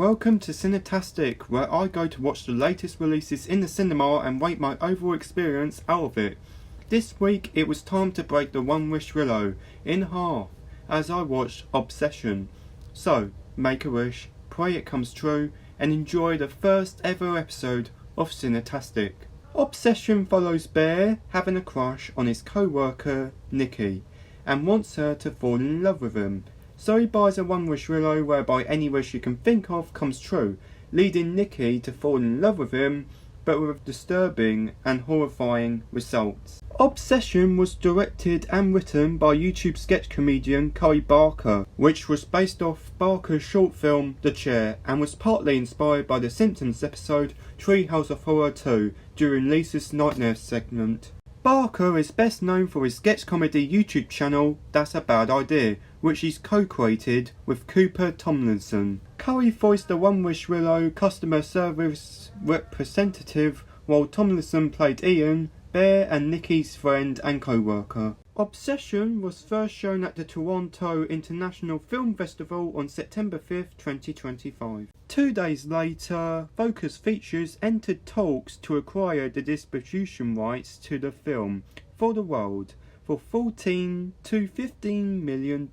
welcome to CineTastic, where I go to watch the latest releases in the cinema and rate my overall experience out of it. This week it was time to break the One Wish Willow in half as I watched Obsession. So, make a wish, pray it comes true, and enjoy the first ever episode of CineTastic. Obsession follows Bear having a crush on his co-worker Nikki and wants her to fall in love with him. So he buys a One Wish Willow whereby any wish you can think of comes true, leading Nikki to fall in love with him, but with disturbing and horrifying results. Obsession was directed and written by YouTube sketch comedian Curry Barker, which was based off Barker's short film The Chair and was partly inspired by the Simpsons episode Treehouse of Horror 2 during Lisa's Nightmare segment. Barker is best known for his sketch comedy YouTube channel That's a Bad Idea, which he's co-created with Cooper Tomlinson. Curry voiced the One Wish Willow customer service representative, while Tomlinson played Ian, Bear and Nikki's friend and co-worker. Obsession was first shown at the Toronto International Film Festival on September 5th, 2025. 2 days later, Focus Features entered talks to acquire the distribution rights to the film for the world for $14 to $15 million.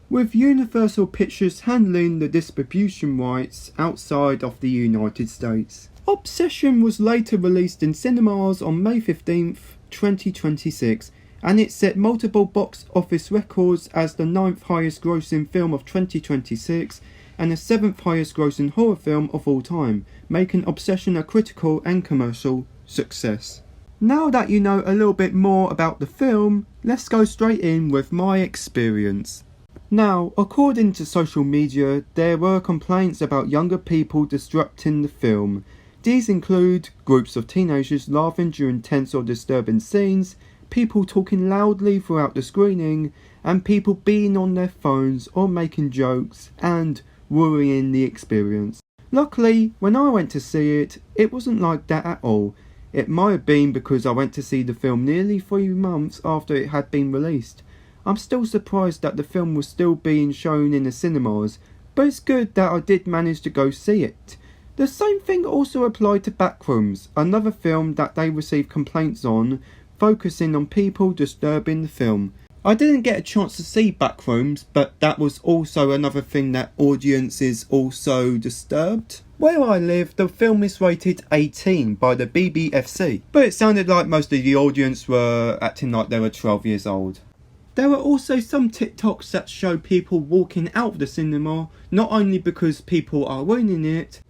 With Universal Pictures handling the distribution rights outside of the United States. Obsession was later released in cinemas on May 15th, 2026, and it set multiple box office records as the 9th highest grossing film of 2026 and the 7th highest grossing horror film of all time, making Obsession a critical and commercial success. Now that you know a little bit more about the film, let's go straight in with my experience. Now, according to social media, there were complaints about younger people disrupting the film. These include groups of teenagers laughing during tense or disturbing scenes, people talking loudly throughout the screening, and people being on their phones or making jokes and ruining the experience. Luckily, when I went to see it, it wasn't like that at all. It might have been because I went to see the film nearly 3 months after it had been released. I'm still surprised that the film was still being shown in the cinemas, but it's good that I did manage to go see it. The same thing also applied to Backrooms, another film that they received complaints on, focusing on people disturbing the film. I didn't get a chance to see Backrooms, but that was also another thing that audiences also disturbed. Where I live, the film is rated 18 by the BBFC, but it sounded like most of the audience were acting like they were 12 years old. There were also some TikToks that show people walking out of the cinema, not only because people are ruining it,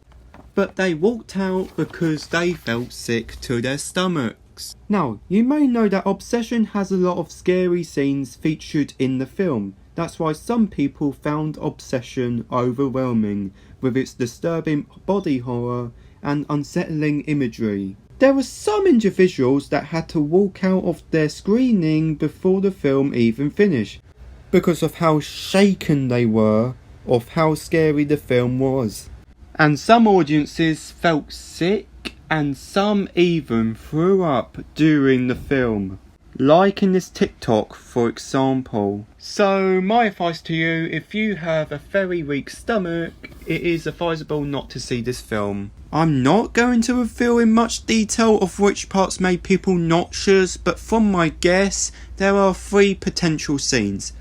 but they walked out because they felt sick to their stomachs. Now, you may know that Obsession has a lot of scary scenes featured in the film. That's why some people found Obsession overwhelming, with its disturbing body horror and unsettling imagery. There were some individuals that had to walk out of their screening before the film even finished, because of how shaken they were of how scary the film was. And some audiences felt sick, and some even threw up during the film. Like in this TikTok, for example. So my advice to you, if you have a very weak stomach, it is advisable not to see this film. I'm not going to reveal in much detail of which parts made people nauseous, but from my guess, there are 3 potential scenes.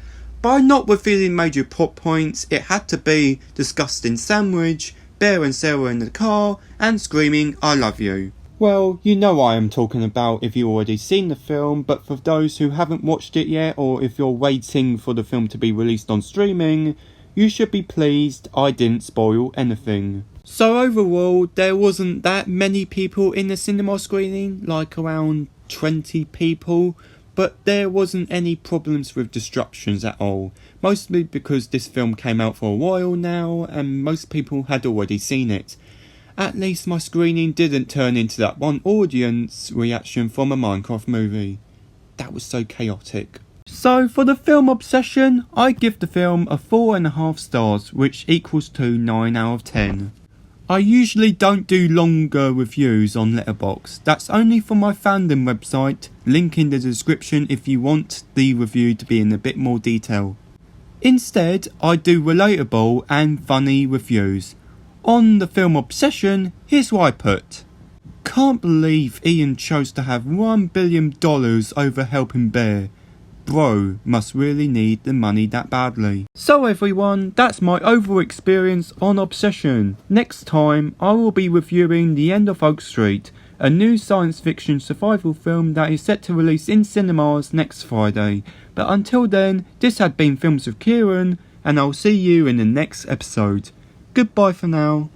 By not revealing major plot points, it had to be disgusting sandwich, Bear and Sarah in the car, and screaming I love you. Well, you know what I am talking about if you've already seen the film, but for those who haven't watched it yet, or if you're waiting for the film to be released on streaming, you should be pleased I didn't spoil anything. So overall, there wasn't that many people in the cinema screening, like around 20 people, but there wasn't any problems with disruptions at all, mostly because this film came out for a while now and most people had already seen it. At least my screening didn't turn into that one audience reaction from a Minecraft movie. That was so chaotic. So for the film Obsession, I give the film a 4.5 stars, which equals to 9 out of 10. I usually don't do longer reviews on Letterboxd. That's only for my fandom website, link in the description if you want the review to be in a bit more detail. Instead, I do relatable and funny reviews. On the film Obsession, here's what I put. Can't believe Ian chose to have $1 billion over helping Bear. Bro must really need the money that badly. So everyone, that's my overall experience on Obsession. Next time, I will be reviewing The End of Oak Street, a new science fiction survival film that is set to release in cinemas next Friday. But until then, this had been Films with Kieran, and I'll see you in the next episode. Goodbye for now.